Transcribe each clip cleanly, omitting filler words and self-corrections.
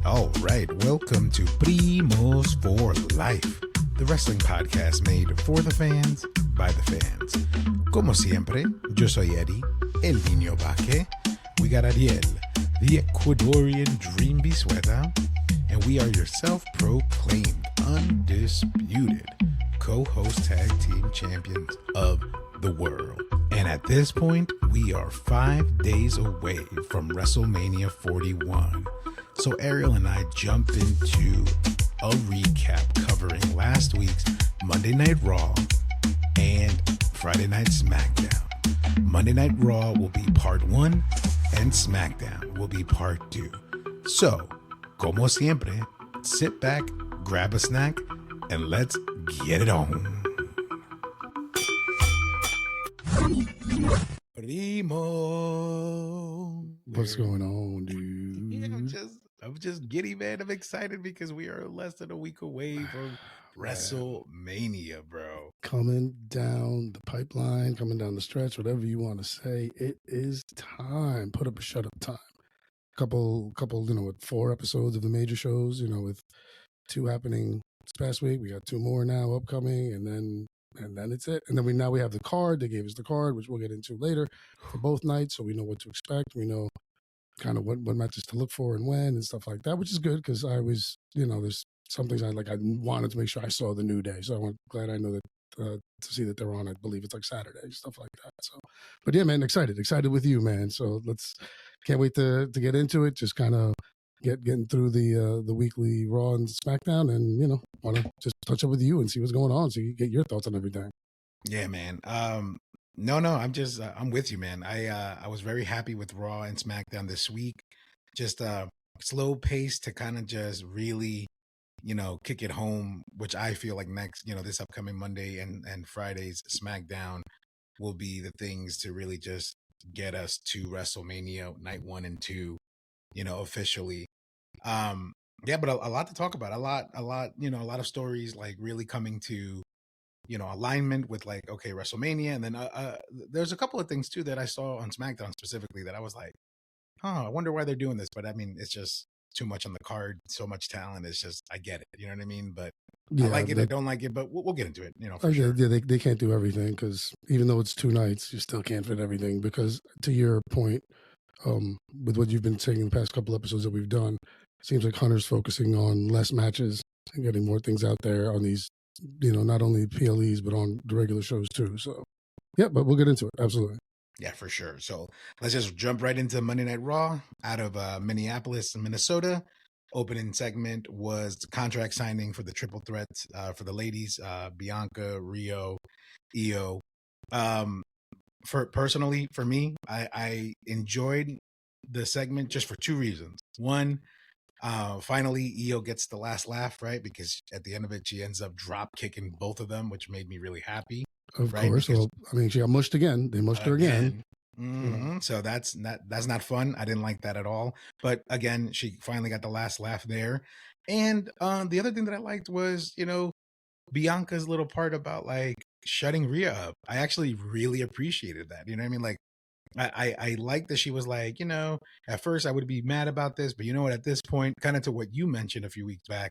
All right, welcome to Primos for Life, the wrestling podcast made for the fans, by the fans. Como siempre, yo soy Eddie, el niño vaque. We got Ariel, the Ecuadorian Dream Bisueta, and we are your self-proclaimed, undisputed co-host tag team champions of the world. And at this point, we are 5 days away from WrestleMania 41. So Ariel and I jumped into a recap covering last week's Monday Night Raw and Friday Night Smackdown. Monday Night Raw will be part 1 and Smackdown will be part 2. So, como siempre, sit back, grab a snack, and let's get it on. Primo. What's going on, dude? Yeah, I'm just giddy, man. I'm excited because we are less than a week away from WrestleMania, bro. Coming down the pipeline, coming down the stretch, whatever you want to say. It is time. Put up a shut up time. Couple, with 4 episodes of the major shows, with 2 happening this past week. We got 2 more now upcoming, and then it's it. And then we have the card. They gave us the card, which we'll get into later for both nights, so we know what to expect. We know kind of what matches to look for and when and stuff like that, which is good because I was, there's some things I wanted to make sure I saw the New Day. So I'm glad I know that to see that they're on, I believe it's like Saturday, stuff like that. So, but yeah, man, excited with you, man. So can't wait to get into it. Just kind of getting through the weekly Raw and SmackDown, and want to just touch up with you and see what's going on, so you get your thoughts on everything. Yeah, man. No, I'm just I'm with you, man. I was very happy with Raw and SmackDown this week. Just slow pace to kind of just really, kick it home, which I feel like next, this upcoming Monday and Friday's SmackDown will be the things to really just get us to WrestleMania night 1 and 2, officially. Yeah, but a lot to talk about. A lot, a lot of stories like really coming to, alignment with like, okay, WrestleMania. And then there's a couple of things too that I saw on SmackDown specifically that I was like, I wonder why they're doing this. But I mean, it's just too much on the card, so much talent. It's just, I get it. You know what I mean? But yeah, I like it, I don't like it, but we'll get into it, for sure. Yeah, they can't do everything because even though it's 2 nights, you still can't fit everything because, to your point, with what you've been saying in the past couple episodes that we've done, it seems like Hunter's focusing on less matches and getting more things out there on these, not only PLEs, but on the regular shows too. So, yeah, but we'll get into it. Absolutely. Yeah, for sure. So let's just jump right into Monday Night Raw out of Minneapolis, Minnesota. Opening segment was the contract signing for the triple threat for the ladies, Bianca, Rio, IYO. For me, I enjoyed the segment just for 2 reasons. One, finally IYO gets the last laugh, right? Because at the end of it, she ends up drop kicking both of them, which made me really happy. Of course. Well, I mean, she got mushed again. They mushed her again. Mm-hmm. So that's not fun. I didn't like that at all. But again, she finally got the last laugh there. And the other thing that I liked was, Bianca's little part about like shutting Rhea up. I actually really appreciated that. You know what I mean? Like I like that she was like, at first I would be mad about this, but you know what, at this point, kind of to what you mentioned a few weeks back,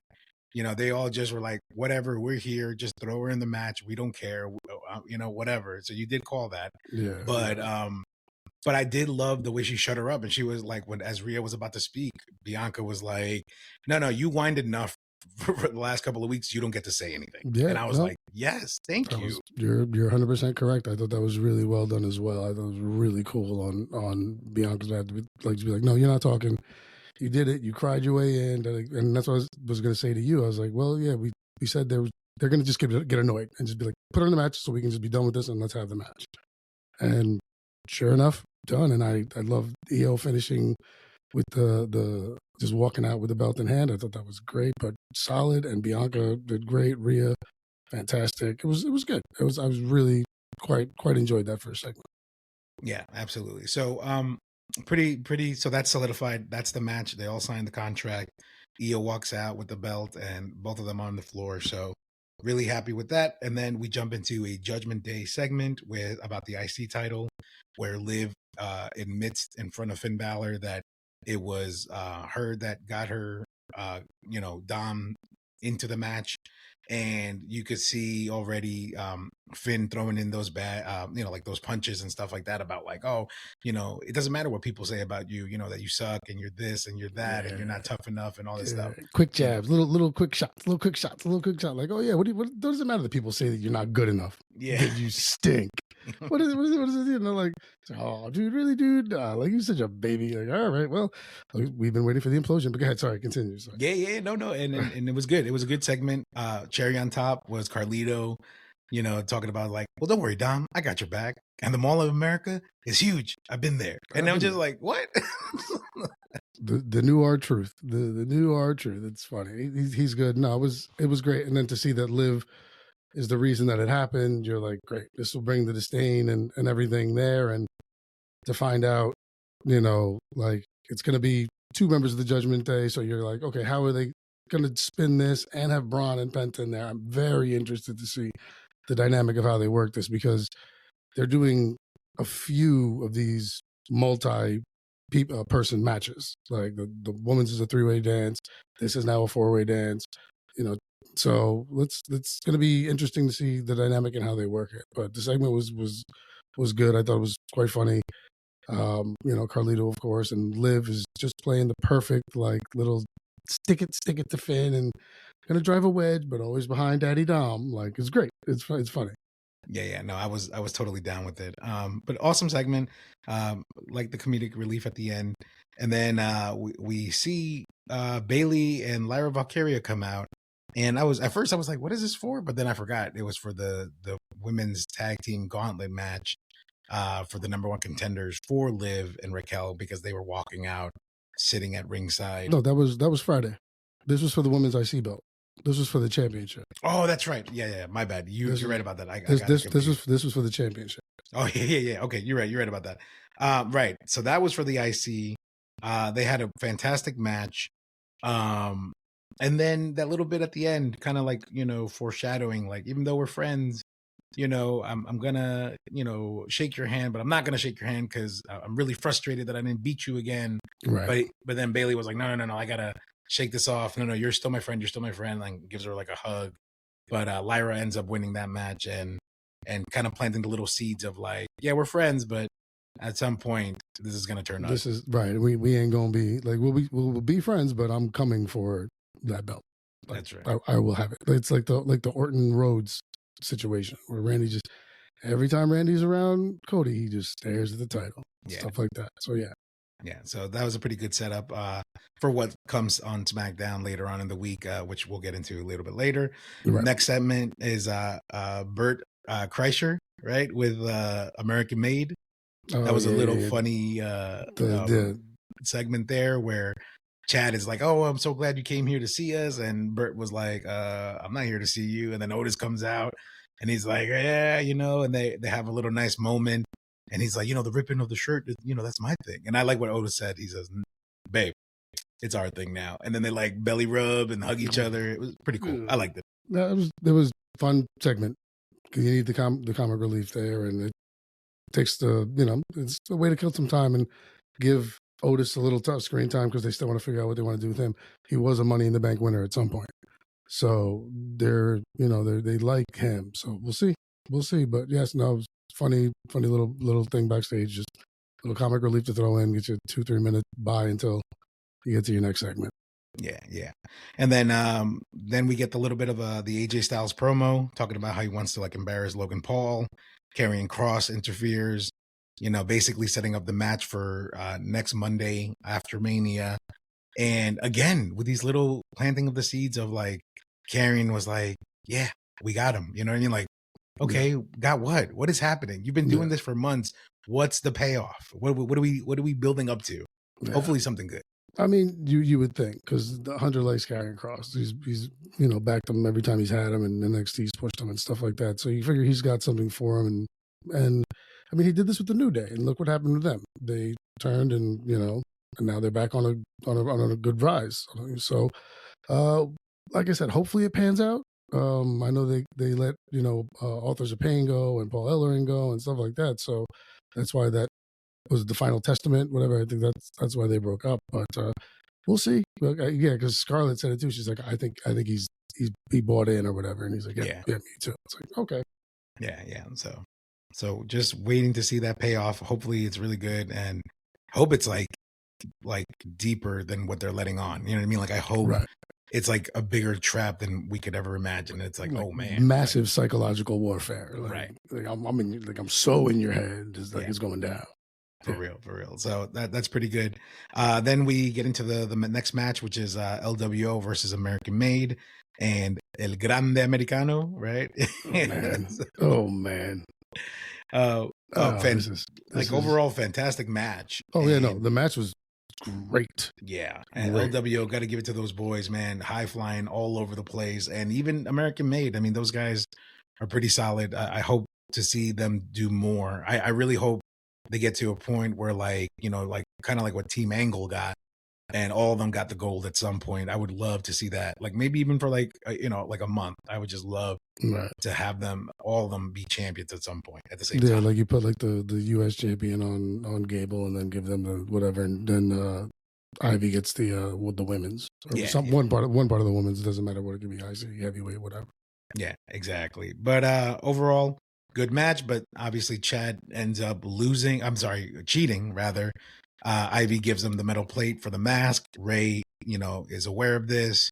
they all just were like, whatever, we're here, just throw her in the match. We don't care, whatever. So you did call that. Yeah. But I did love the way she shut her up. And she was like, as Rhea was about to speak, Bianca was like, no, you whined enough for the last couple of weeks. You don't get to say anything. Yeah, and I was like, yes, thank you. You're 100% correct. I thought that was really well done as well. I thought it was really cool on Bianca's part to be like, no, you're not talking. You did it. You cried your way in. And that's what I was going to say to you. I was like, well, yeah, we said they're going to just get annoyed and just be like, put her in the match so we can just be done with this and let's have the match. And sure enough, done. And I love IYO finishing with the just walking out with the belt in hand. I thought that was great, but solid. And Bianca did great. Rhea, fantastic. It was good. I was really quite enjoyed that first segment. Yeah, absolutely. So pretty. So that's solidified. That's the match. They all signed the contract. IYO walks out with the belt, and both of them on the floor. So really happy with that. And then we jump into a Judgment Day segment about the IC title, where Liv admits in front of Finn Balor that it was her that got her Dom into the match. And you could see already Finn throwing in those bad, like those punches and stuff like that about like, oh, it doesn't matter what people say about you, that you suck and you're this and you're that and you're not tough enough and all this stuff. Quick jabs, little quick shots, little quick shot. Like, oh yeah, what does it matter that people say that you're not good enough? Yeah, that you stink. What is it? Like, oh, dude, really, dude? Like, you're such a baby. Like, all right, well, we've been waiting for the implosion. But go ahead, sorry, continue. Sorry. Yeah, no, and it was good. It was a good segment. Cherry on top was Carlito, talking about like, well, don't worry, Dom, I got your back. And the Mall of America is huge. I've been there, and I'm just like, what? the new R-Truth, the new R-Truth. It's funny. He's good. No, it was great. And then to see that Liv is the reason that it happened, you're like, great, this will bring the disdain and everything there. And to find out, like it's going to be 2 members of the Judgment Day. So you're like, okay, how are they going to spin this and have Braun and Penta in there? I'm very interested to see the dynamic of how they work this, because they're doing a few of these multi-person matches. Like the women's is a 3-way dance. This is now a 4-way dance. So it's going to be interesting to see the dynamic and how they work it. But the segment was good. I thought it was quite funny. Carlito, of course, and Liv is just playing the perfect like little stick it to Finn and gonna drive a wedge, but always behind Daddy Dom. Like, it's great. It's funny. Yeah. No, I was totally down with it. But awesome segment. Like the comedic relief at the end, and then we see Bailey and Lyra Valkyria come out. And at first I was like, what is this for? But then I forgot it was for the women's tag team gauntlet match for the number 1 contenders for Liv and Raquel, because they were walking out, sitting at ringside. No, that was Friday. This was for the women's IC belt. This was for the championship. Oh, that's right. Yeah. My bad. You're right about that. This was for the championship. Oh, yeah. Okay, you're right about that. Right. So that was for the IC. They had a fantastic match. And then that little bit at the end, kind of like, foreshadowing, like, even though we're friends, I'm gonna, shake your hand, but I'm not gonna shake your hand because I'm really frustrated that I didn't beat you again. Right. But then Bailey was like, no, I gotta shake this off. No, you're still my friend. Like, gives her like a hug. But Lyra ends up winning that match and kind of planting the little seeds of like, yeah, we're friends, but at some point this is gonna turn up. This is right. We ain't gonna be like, we'll be friends, but I'm coming for that belt. Like, that's right. I will have it. It's like the Orton Rhodes situation where Randy just, every time Randy's around Cody, he just stares at the title. Yeah. Stuff like that. So yeah. So that was a pretty good setup for what comes on SmackDown later on in the week, which we'll get into a little bit later. Right. Next segment is Bert Kreischer, right, with American Made. That was a little funny segment there where Chad is like, oh, I'm so glad you came here to see us. And Bert was like, I'm not here to see you. And then Otis comes out and he's like, yeah, and they have a little nice moment. And he's like, the ripping of the shirt, that's my thing. And I like what Otis said. He says, babe, it's our thing now. And then they like belly rub and hug each other. It was pretty cool. I liked it. It was a fun segment because you need the comic relief there. And it takes it's a way to kill some time and give Otis a little tough screen time because they still want to figure out what they want to do with him. He was a Money in the Bank winner at some point. So they like him. So we'll see. But yes, no, it was funny little thing backstage, just a little comic relief to throw in, get you 2-3 minute buy until you get to your next segment. Yeah. And then we get the little bit of the AJ Styles promo talking about how he wants to like embarrass Logan Paul. Karrion Kross interferes, basically setting up the match for next Monday after Mania. And again, with these little planting of the seeds of like, Karrion was like, yeah, we got him. You know what I mean? Like, okay, got what? What is happening? You've been doing this for months. What's the payoff? What are we building up to? Yeah. Hopefully something good. I mean, you would think, because the Hunter likes Karrion Kross. He's backed him every time he's had him, and NXT's pushed him and stuff like that. So you figure he's got something for him, and I mean, he did this with the New Day, and look what happened to them. They turned, and now they're back on a good rise. So, like I said, hopefully it pans out. I know they let Authors of Pain go and Paul Ellering go and stuff like that. So that's why that was the final testament, whatever. I think that's why they broke up. But we'll see. But, yeah, because Scarlett said it too. She's like, I think he bought in or whatever, and he's like, yeah, me too. It's like, okay, yeah. So just waiting to see that payoff. Hopefully, it's really good, and hope it's like deeper than what they're letting on. You know what I mean? Like I hope it's like a bigger trap than we could ever imagine. It's like oh man, massive psychological warfare. Like, like I'm so in your head, just like it's going down. For real. So that's pretty good. Then we get into the next match, which is LWO versus American Made and El Grande Americano, right? Oh man. This is overall fantastic match. Oh yeah, no, the match was great. Yeah, and LWO, got to give it to those boys, man. High flying all over the place, and even American Made. I mean, those guys are pretty solid. I hope to see them do more. I really hope they get to a point where, like, you know, like kind of like what Team Angle got, and all of them got the gold at some point. I would love to see that. Like maybe even for like you know, like a month. I would just love to have them, all of them, be champions at some point at the same time. Yeah, like you put like the U.S. champion on Gable, and then give them the whatever, and then Ivy gets the with the women's. Or one part of the women's. It doesn't matter what it could be, IC, heavyweight, whatever. Yeah, exactly. But overall, good match. But obviously, Chad ends up cheating rather. Ivy gives him the metal plate for the mask. Ray, you know, is aware of this,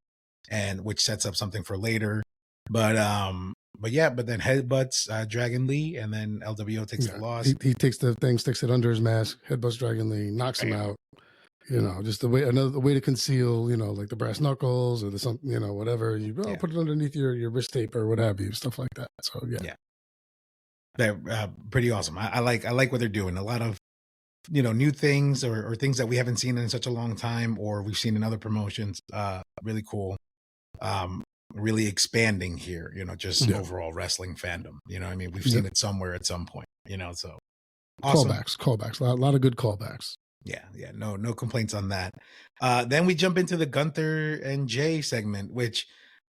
and which sets up something for later. But then headbutts Dragon Lee, and then LWO takes the loss. He takes the thing, sticks it under his mask, headbutts Dragon Lee, knocks him out. You know, just another way to conceal, you know, like the brass knuckles or the something, you know, whatever. You put it underneath your wrist tape or what have you, stuff like that. So yeah. They're pretty awesome. I like what they're doing. A lot of, you know, new things or things that we haven't seen in such a long time, or we've seen in other promotions. Really cool. Really expanding here, you know, just overall wrestling fandom. You know what I mean? We've seen it somewhere at some point, you know, so awesome. Callbacks. A lot of good callbacks. Yeah. No complaints on that. Then we jump into the Gunther and Jay segment, which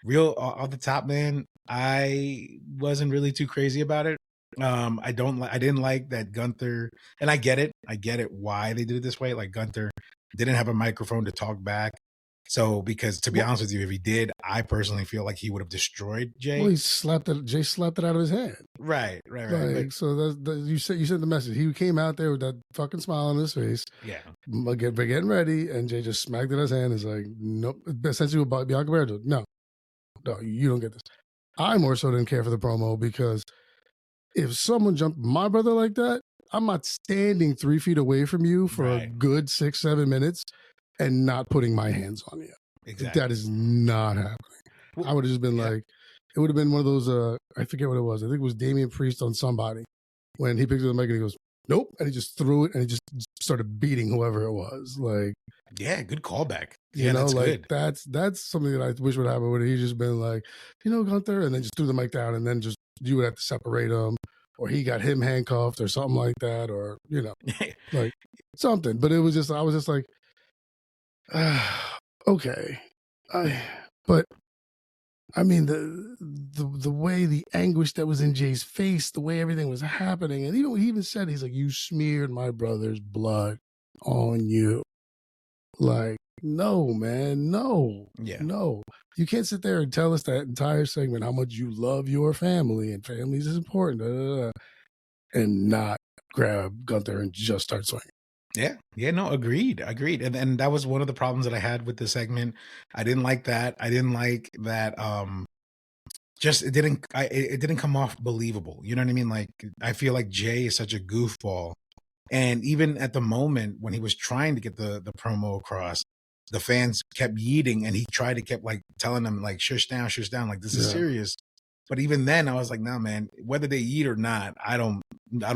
real off the top, man, I wasn't really too crazy about it. I didn't like that Gunther, and I get it why they did it this way. Like Gunther didn't have a microphone to talk back. So, because to be honest with you, if he did, I personally feel like he would have destroyed Jay. Well, Jay slapped it out of his hand. Right. Like, so you sent the message. He came out there with that fucking smile on his face. Yeah. Getting ready, and Jay just smacked it in his hand. It's like, nope. Essentially, about Bianca Belair. No, you don't get this. I more so didn't care for the promo because if someone jumped my brother like that, I'm not standing 3 feet away from you for a good 6-7 minutes and not putting my hands on you. Exactly. That is not happening. Well, I would have just been like, it would have been one of those, I forget what it was. I think it was Damian Priest on somebody when he picked up the mic and he goes, nope. And he just threw it and he just started beating whoever it was. Like, yeah, good callback. You know, that's like good. That's something that I wish would happen, where he just been like, you know, Gunther, and then just threw the mic down, and then just you would have to separate them, or he got him handcuffed or something like that, or, you know, like something. But it was just, I was just like, okay. But I mean, the way, the anguish that was in Jay's face, the way everything was happening, and he even said, he's like, you smeared my brother's blood on you. Like, no, man, no. You can't sit there and tell us that entire segment how much you love your family and families is important, and not grab Gunther and just start swinging. Yeah, no, agreed. And that was one of the problems that I had with the segment. I didn't like that. I didn't like that. Just it didn't come off believable. You know what I mean? Like, I feel like Jay is such a goofball. And even at the moment when he was trying to get the promo across, the fans kept yeeting, and he kept like telling them like, shush down, like this is serious. But even then I was like, no, man, whether they eat or not, I don't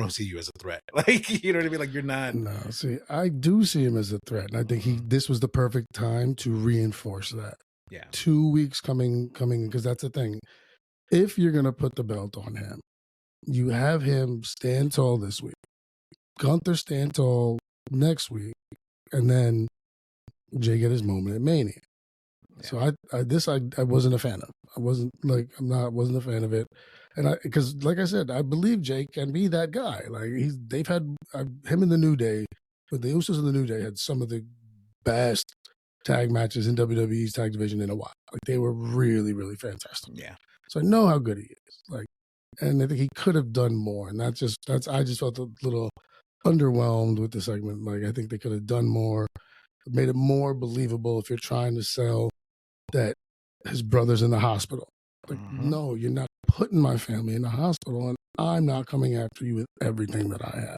see you as a threat. Like, you know what I mean? Like, you're not. No, see, I do see him as a threat. And I think this was the perfect time to reinforce that. Yeah. 2 weeks coming, because that's the thing. If you're going to put the belt on him, you have him stand tall this week, Gunther stand tall next week, and then Jay get his moment at Mania. Yeah. So I wasn't a fan of. I wasn't a fan of it, and because like I said, I believe Jay can be that guy. Like they've had him in the New Day, but the Usos in the New Day had some of the best tag matches in WWE's tag division in a while. Like they were really, really fantastic. Yeah. So I know how good he is. Like, and I think he could have done more. And I just felt a little underwhelmed with the segment. Like I think they could have done more, made it more believable if you're trying to sell that his brother's in the hospital. Like, no, you're not putting my family in the hospital, and I'm not coming after you with everything that I have.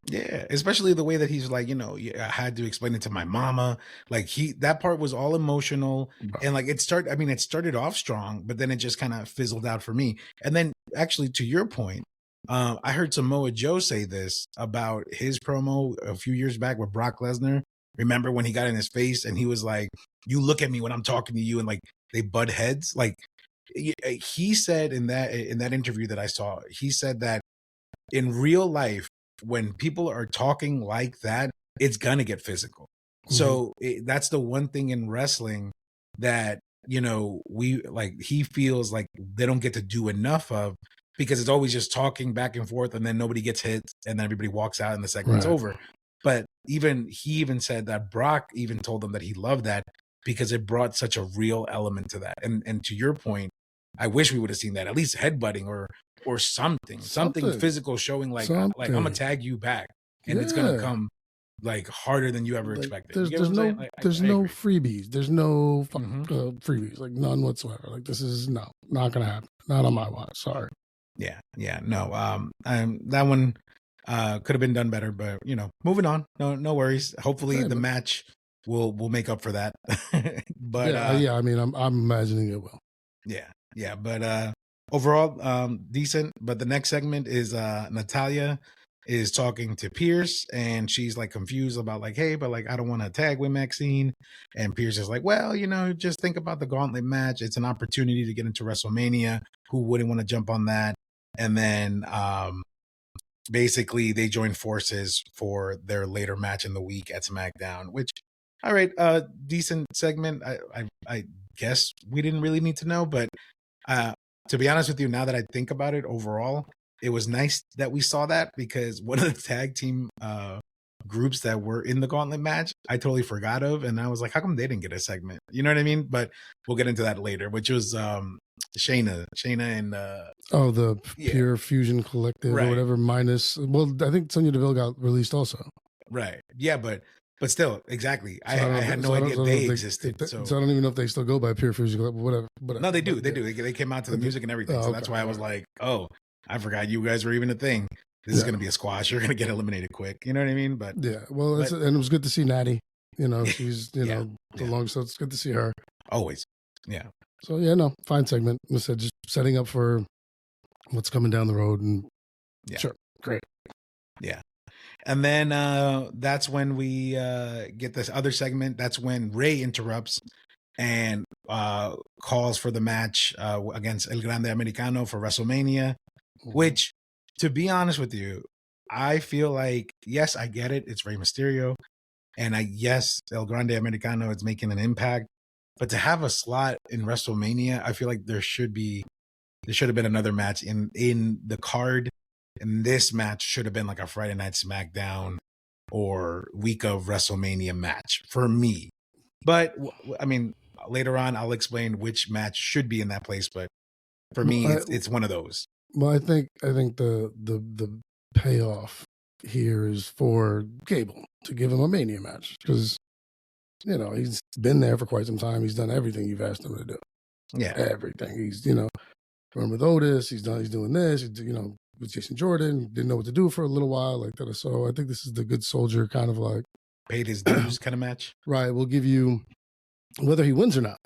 Yeah, especially the way that he's like, I had to explain it to my mama. Like that part was all emotional, and like it started off strong, but then it just kind of fizzled out for me. And then actually, to your point, I heard Samoa Joe say this about his promo a few years back with Brock Lesnar. Remember when he got in his face and he was like, "You look at me when I'm talking to you," and like they butt heads. Like he said in that interview that I saw, he said that in real life, when people are talking like that, it's gonna get physical. So that's the one thing in wrestling that he feels like they don't get to do enough of, because it's always just talking back and forth, and then nobody gets hit, and then everybody walks out, and the segment's over. But he even said that Brock even told them that he loved that because it brought such a real element to that. And to your point, I wish we would have seen that, at least headbutting or something physical, showing like I'm gonna tag you back, and it's gonna come like harder than you ever expected. There's no freebies. There's no freebies, like none whatsoever. Like this is not gonna happen. Not on my watch. Sorry. Yeah, no. That one could have been done better, but moving on. No worries. Hopefully the match will make up for that. But I mean, I'm imagining it will. Yeah, but overall, decent. But the next segment is Natalya is talking to Pierce, and she's like confused about like, hey, but like I don't want to tag with Maxine. And Pierce is like, well, just think about the gauntlet match. It's an opportunity to get into WrestleMania. Who wouldn't want to jump on that? And then basically they join forces for their later match in the week at SmackDown, which, all right, decent segment. I guess we didn't really need to know, but to be honest with you, now that I think about it, overall, it was nice that we saw that, because one of the tag team groups that were in the gauntlet match, I totally forgot of, and I was like, how come they didn't get a segment? You know what I mean? But we'll get into that later, which was Shayna and the Pure Fusion Collective or whatever, minus, well, I think Sonya Deville got released also. Right. Yeah, but still, exactly. So I had no idea they existed. So I don't even know if they still go by Pure Fusion Collective, whatever. No, they do. They do. They came out to the music and everything. So that's why I was like, oh, I forgot you guys were even a thing. This is going to be a squash. You're going to get eliminated quick. You know what I mean? But well, and it was good to see Natty. She's long, so it's good to see her. Always. Yeah. So no, fine segment. I said just setting up for what's coming down the road, and sure, great. Yeah. And then that's when we get this other segment. That's when Ray interrupts and calls for the match against El Grande Americano for WrestleMania, which, to be honest with you, I feel like, yes, I get it. It's Rey Mysterio. And yes, El Grande Americano is making an impact. But to have a slot in WrestleMania, I feel like there should have been another match in the card. And this match should have been like a Friday Night SmackDown or week of WrestleMania match for me. But I mean, later on, I'll explain which match should be in that place. But for me, it's one of those. Well, I think the payoff here is for Gable to give him a Mania match, because he's been there for quite some time. He's done everything you've asked him to do. Yeah, everything. He's run with Otis. He's doing this. With Jason Jordan, didn't know what to do for a little while like that. So I think this is the good soldier kind of like paid his dues kind of match. Right. We'll give you, whether he wins or not,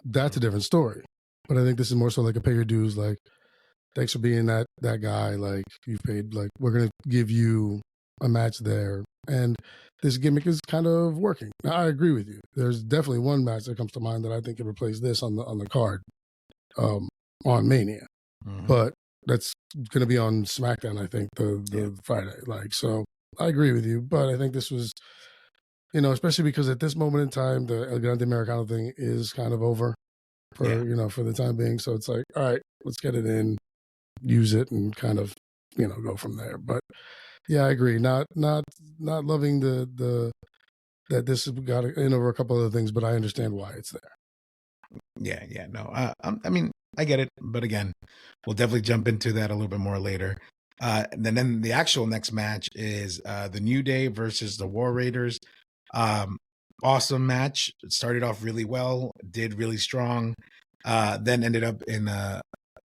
that's a different story. But I think this is more so like a pay your dues. Like, thanks for being that guy. Like, you've paid. Like, we're gonna give you a match there, and this gimmick is kind of working. Now, I agree with you. There's definitely one match that comes to mind that I think could replace this on the card, on Mania, but that's going to be on SmackDown. I think the Friday. Like, so I agree with you, but I think this was, especially because at this moment in time, the El Grande Americano thing is kind of over for for the time being. So it's like, all right, let's get it in, use it, and kind of go from there. But yeah, I agree. Not loving the that this got in over a couple of things, but I understand why it's there. Yeah, no. I mean, I get it, but again, we'll definitely jump into that a little bit more later. Then the actual next match is the New Day versus the War Raiders. Awesome match. It started off really well, did really strong. Then ended up in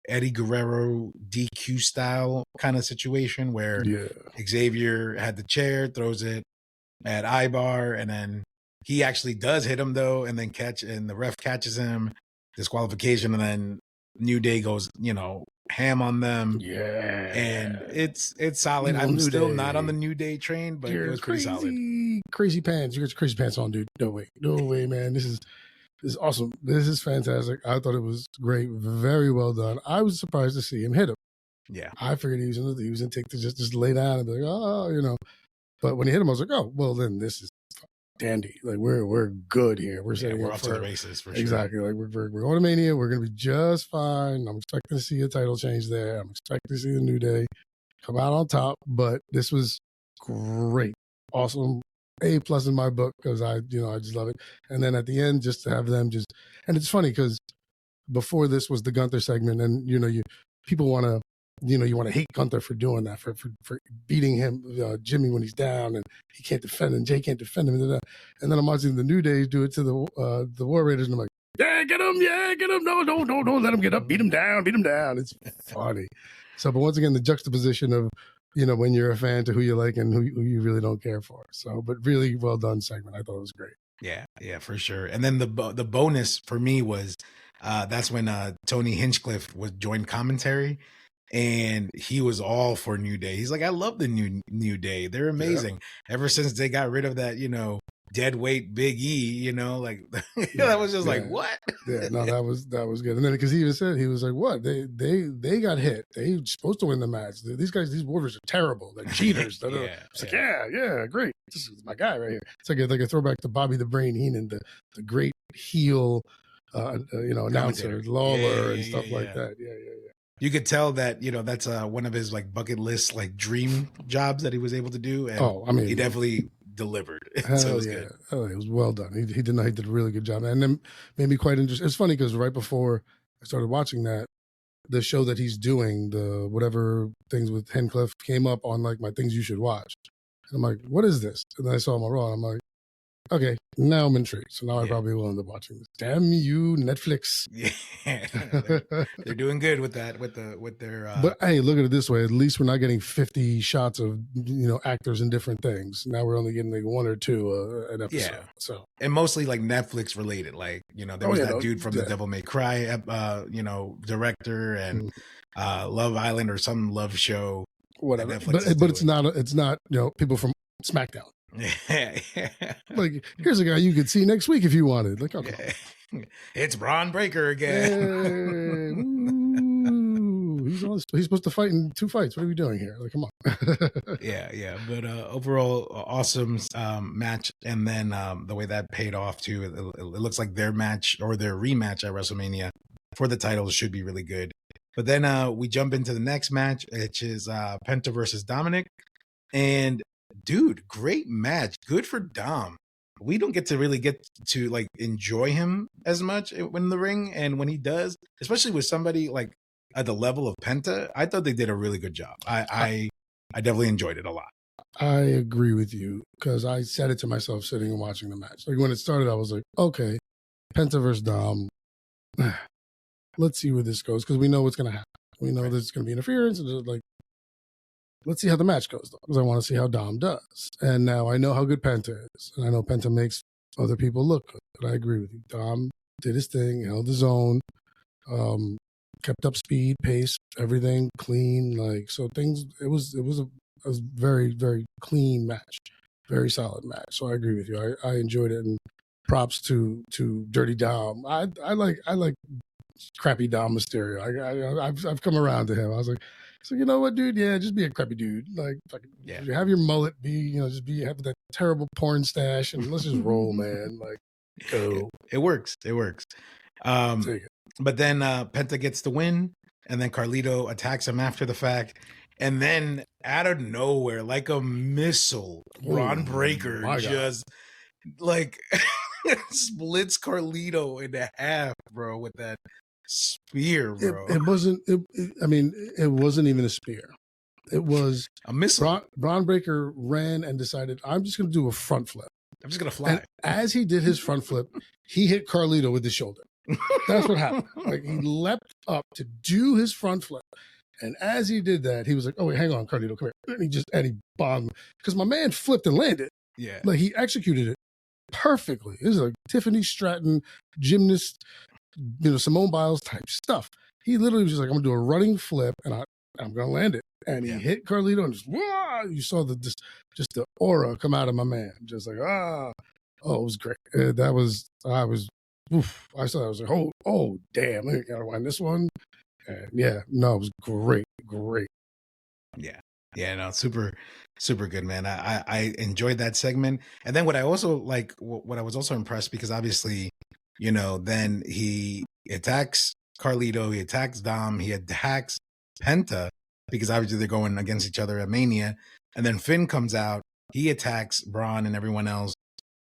Eddie Guerrero DQ style kind of situation where Xavier had the chair, throws it at Ibar, and then he actually does hit him though, and then the ref catches him, disqualification, and then New Day goes, ham on them. Yeah. And it's solid. I'm still not on the New Day train, but it was pretty solid. Crazy pants. You got your crazy pants on, dude. No way, man. This is awesome. This is fantastic. I thought it was great. Very well done. I was surprised to see him hit him. Yeah. I figured he was going to take to just lay down and be like, oh, But when he hit him, I was like, oh, well, then this is dandy. Like we're good here. We're setting up off to the races for sure. Exactly. Like we're going to Mania. We're going to be just fine. I'm expecting to see a title change there. I'm expecting to see the New Day come out on top. But this was great, awesome, A+ in my book because I just love it. And then at the end, just to have them and it's funny because before this was the Gunther segment, and people want to. You want to hate Gunther for doing that, for beating him, Jimmy, when he's down and he can't defend him, Jay can't defend him. And then I'm watching the New Day do it to the War Raiders, and I'm like, yeah, get him. No, don't let him get up. Beat him down. It's funny. So, but once again, the juxtaposition of, when you're a fan to who you like and who you really don't care for. So, but really well done segment. I thought it was great. Yeah, for sure. And then the bonus for me was that's when Tony Hinchcliffe joined commentary. And he was all for New Day. He's like, I love the New Day. They're amazing. Yeah. Ever since they got rid of that, dead weight Big E, that was just like, what? Yeah, no, that was good. And then because he even said, he was like, what? They got hit. They were supposed to win the match. These Warriors are terrible. They're cheaters. It's like, yeah, great. This is my guy right here. It's like a throwback to Bobby the Brain Heenan, the great heel, announcer, Lawler and stuff like that. Yeah. You could tell that, that's one of his like bucket list, like dream jobs that he was able to do. And he definitely delivered. So it was good. Oh, it was well done. He did a really good job. And then made me quite interested. It's funny because right before I started watching that, the show that he's doing, the whatever things with Hinchcliffe came up on like my things you should watch. And I'm like, what is this? And then I saw him on Raw. And I'm like, okay, now I'm intrigued. So now I probably will end up watching this. Damn you, Netflix! Yeah, they're doing good with that. With their. But hey, look at it this way: at least we're not getting 50 shots of actors in different things. Now we're only getting like one or two an episode. Yeah. So and mostly like Netflix related. Like there was that dude from the Devil May Cry, director and Love Island or some love show. Whatever. But it's not people from Smackdown. Yeah. Like, here's a guy you could see next week if you wanted. Like, it's Braun Breaker again. He's supposed to fight in 2 fights. What are we doing here? Like, come on. Yeah. But overall, awesome match. And then the way that paid off too, it looks like their match or their rematch at WrestleMania for the titles should be really good. But then we jump into the next match, which is Penta versus Dominic. And dude, great match. Good for Dom. We don't get to like enjoy him as much in the ring, and when he does, especially with somebody like at the level of Penta, I thought they did a really good job. I definitely enjoyed it a lot. I agree with you because I said it to myself sitting and watching the match. Like when it started, I was like, okay, Penta versus Dom. Let's see where this goes because we know what's going to happen. We know there's going to be interference, and like, let's see how the match goes, though, because I want to see how Dom does. And now I know how good Penta is, and I know Penta makes other people look good. But I agree with you. Dom did his thing, held his own, kept up speed, pace, everything clean. Like so, things. It was a very, very clean match, very solid match. So I agree with you. I enjoyed it, and props to Dirty Dom. I like crappy Dom Mysterio. I've come around to him. I was like, so you know what, dude? Yeah, just be a crappy dude. Like, you have your mullet, have that terrible porn stash, and let's just roll, man. Like, go. It works. But then Penta gets the win, and then Carlito attacks him after the fact, and then out of nowhere, like a missile, Braun Breaker just like splits Carlito in half, bro, with that spear, bro. It wasn't. I mean, it wasn't even a spear. It was a missile. Braun Breaker ran and decided, I'm just going to do a front flip. I'm just going to fly. And as he did his front flip, he hit Carlito with his shoulder. That's what happened. Like, he leapt up to do his front flip. And as he did that, he was like, oh, wait, hang on, Carlito, come here. And he bombed. Because my man flipped and landed. Yeah. Like, he executed it perfectly. It was like Tiffany Stratton, gymnast, Simone Biles type stuff. He literally was just like, I'm going to do a running flip, and I'm going to land it. And he hit Carlito, and just, wah! You saw just the aura come out of my man. Just like, oh, it was great. I saw that. I was like, oh, damn, I got to wind this one. And it was great. Yeah, no, super, super good, man. I enjoyed that segment. And then what I was also impressed, because obviously, then he attacks Carlito, he attacks Dom, he attacks Penta, because obviously they're going against each other at Mania. And then Finn comes out, he attacks Braun and everyone else.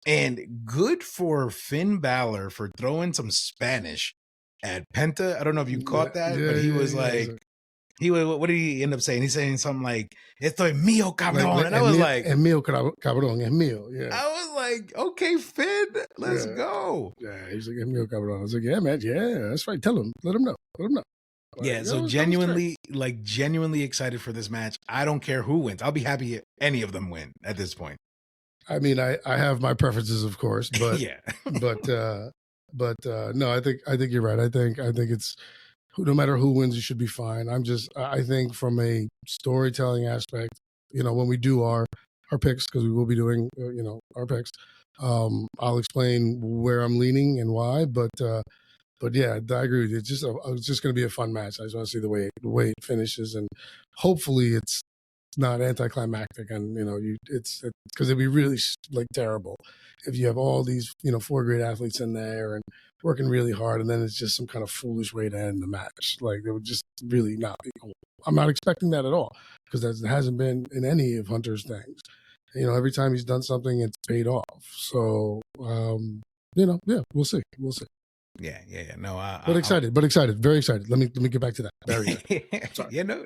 And good for Finn Balor for throwing some Spanish at Penta. I don't know if you caught that, but he was like, what did he end up saying? He's saying something like, "Estoy mío, cabrón," and I was like, "Es mío, cabrón, es mío." Yeah, I was like, "Okay, Finn, let's go." Yeah, he's like, "Es mío, cabrón." I was like, "Yeah, man, yeah, that's right. Tell him, let him know." Like, yeah, so genuinely excited for this match. I don't care who wins. I'll be happy if any of them win at this point. I mean, I have my preferences, of course, but yeah, but no, I think you're right. I think it's, no matter who wins, you should be fine. I think from a storytelling aspect, when we do our picks, because we will be doing, our picks, I'll explain where I'm leaning and why. But yeah, I agree with you. It's just going to be a fun match. I just want to see the way it finishes, and hopefully it's not anticlimactic, and it's because it'd be really like terrible if you have all these 4 great athletes in there and working really hard, and then it's just some kind of foolish way to end the match. Like, it would just really not be cool. I'm not expecting that at all, because that hasn't been in any of Hunter's things. Every time he's done something, it's paid off. So we'll see. Yeah. No, but excited, very excited. Let me get back to that. Very Sorry. Yeah, no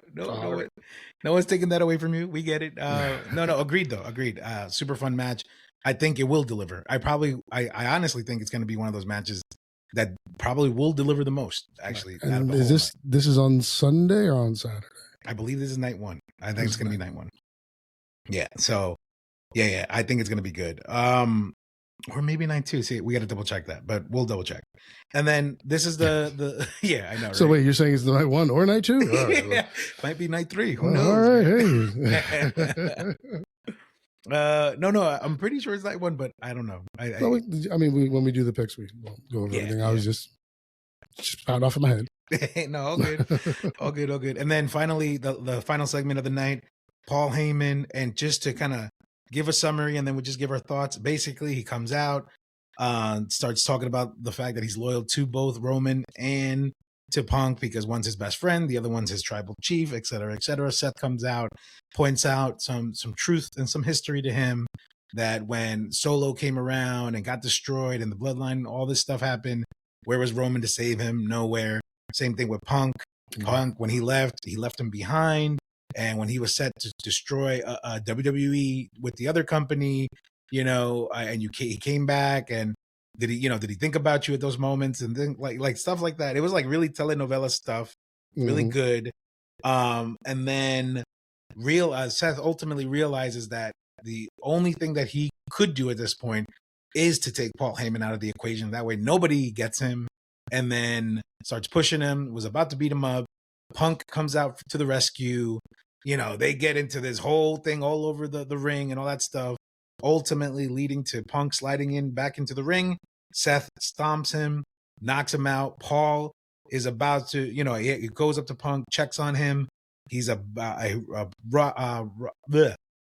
one's taking that away from you. We get it. No, agreed. Super fun match. I think it will deliver. I honestly think it's going to be one of those matches that probably will deliver the most. Actually, and is this is on Sunday or on Saturday? I believe this is night 1. I think it's going to be night 1. Yeah. So, yeah. I think it's going to be good. Or maybe night 2. See, we got to double check that, but we'll double check. And then this is the yeah, I know. Right? So wait, you're saying it's night 1 or night 2? Right, yeah, might be night 3. Who knows? All right, hey. No, I'm pretty sure it's night 1, but I don't know. When we do the picks, we won't go over everything. I was just out off of my head. No, all good. And then finally, the final segment of the night, Paul Heyman, and just to kind of give a summary, and then we'll just give our thoughts. Basically, he comes out, starts talking about the fact that he's loyal to both Roman and to Punk, because one's his best friend, the other one's his tribal chief, et cetera, et cetera. Seth comes out, points out some truth and some history to him, that when Solo came around and got destroyed and the bloodline, all this stuff happened, where was Roman to save him? Nowhere. Same thing with Punk. Punk, when he left him behind. And when he was set to destroy WWE with the other company, and he came back, and did he think about you at those moments, and then like stuff like that. It was like really telenovela stuff, really good. And then Seth ultimately realizes that the only thing that he could do at this point is to take Paul Heyman out of the equation. That way nobody gets him, and then starts pushing him, was about to beat him up. Punk comes out to the rescue. They get into this whole thing all over the ring and all that stuff, ultimately leading to Punk sliding back into the ring. Seth stomps him, knocks him out. Paul is about to, he goes up to Punk, checks on him. He's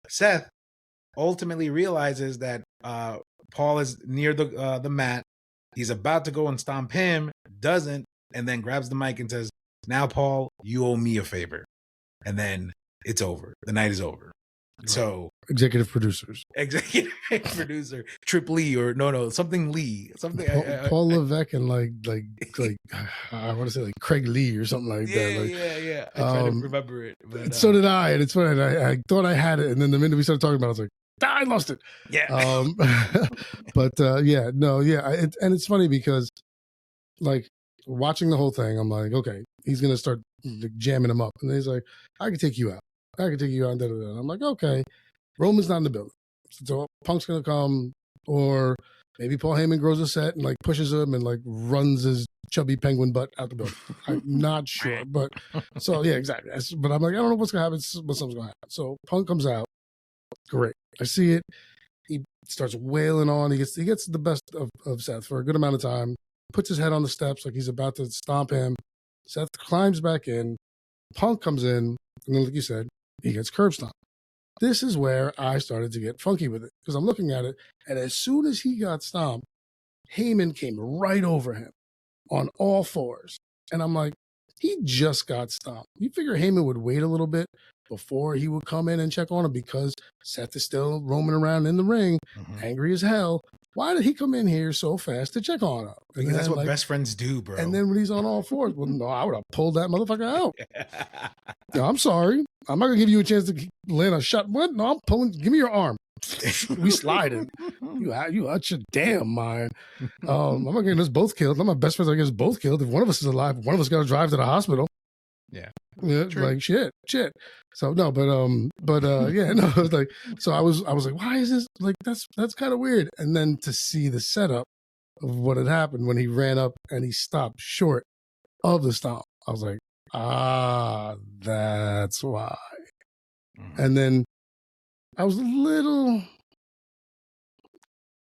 Seth ultimately realizes that Paul is near the mat. He's about to go and stomp him, doesn't, and then grabs the mic and says, "Now, Paul, you owe me a favor." And then it's over. The night is over. Right. So executive producers. Executive producer Trip Lee or something Lee, something. Paul Levesque and like I want to say like Craig Lee or something like that. Like, yeah. I try to remember it. But, so did I, and it's funny. I thought I had it, and then the minute we started talking about it, I was like, I lost it. Yeah. But and it's funny because like watching the whole thing, I'm like, okay, he's gonna start jamming him up, and then he's like, I can take you out. And I'm like, okay. Roman's not in the building, so Punk's gonna come, or maybe Paul Heyman grows a set and like pushes him and like runs his chubby penguin butt out the building. I'm not sure, but so yeah, exactly. But I'm like, I don't know what's gonna happen, but something's gonna happen. So Punk comes out, great. I see it. He starts wailing on. He gets the best of Seth for a good amount of time. Puts his head on the steps like he's about to stomp him. Seth climbs back in. Punk comes in, and then like you said, he gets curb stomped. This is where I started to get funky with it because I'm looking at it, and as soon as he got stomped, Heyman came right over him on all fours. And I'm like, he just got stomped. You figure Heyman would wait a little bit before he would come in and check on him because Seth is still roaming around in the ring, angry as hell. Why did he come in here so fast to check on him? Because that's what best friends do, bro. And then when he's on all fours, well, no, I would have pulled that motherfucker out. No, I'm sorry. I'm not going to give you a chance to land a shot. What? No, I'm pulling. Give me your arm. We sliding. You out your damn mind. I'm not getting us both killed. I'm my best friends. I get us both killed. If one of us is alive, one of us got to drive to the hospital. Yeah. Like shit. So no, but yeah, no, it was like, so I was like, why is this like, that's kind of weird. And then to see the setup of what had happened when he ran up and he stopped short of the stomp, I was like, that's why. And then I was a little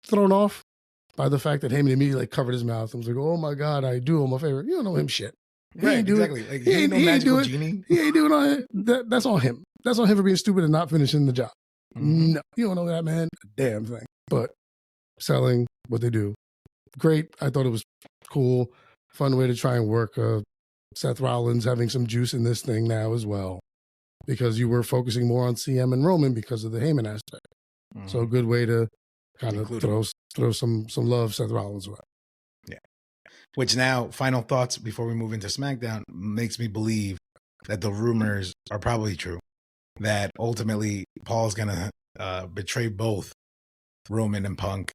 thrown off by the fact that Heyman immediately like covered his mouth. I was like, oh my God, I do him a favor. You don't know him shit. Right, exactly. Like, he ain't no magical genie. He ain't doing all that. That's on him. That's on him for being stupid and not finishing the job. No, you don't know that, man. A damn thing. But selling what they do, great. I thought it was cool, fun way to try and work Seth Rollins having some juice in this thing now as well, because you were focusing more on CM and Roman because of the Heyman aspect. So a good way to kind of throw some love Seth Rollins way. Yeah. Which now, final thoughts before we move into SmackDown, makes me believe that the rumors are probably true. That ultimately Paul's going to betray both Roman and Punk,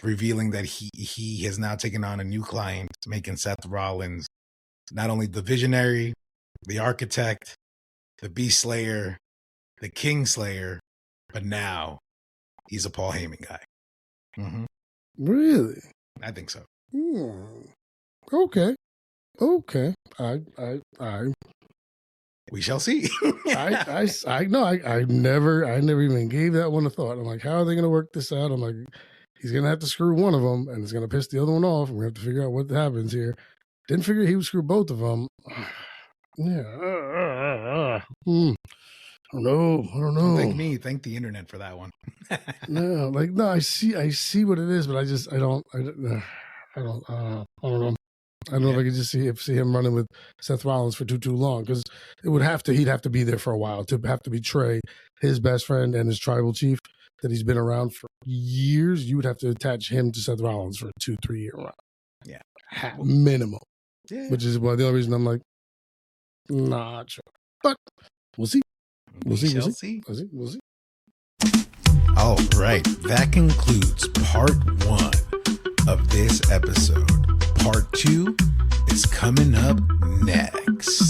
revealing that he has now taken on a new client, making Seth Rollins not only the visionary, the architect, the Beast Slayer, the King Slayer, but now he's a Paul Heyman guy. Really? I think so. Okay. I We shall see. I never even gave that one a thought. I'm like, how are they going to work this out? I'm like, he's going to have to screw one of them, and it's going to piss the other one off, and we have to figure out what happens here. Didn't figure he would screw both of them. Yeah. I don't know. Thank me. Thank the internet for that one. No, I see what it is, but I don't know. I don't know if I could just see him running with Seth Rollins for too long, because he'd have to be there for a while to have to betray his best friend and his tribal chief that he's been around for years. You would have to attach him to Seth Rollins for a 2-3 year run. Yeah. Minimum. Yeah. Which is why the only reason I'm like, not sure. But we'll see. We'll see. All right. That concludes part 1 of this episode. Part 2 is coming up next.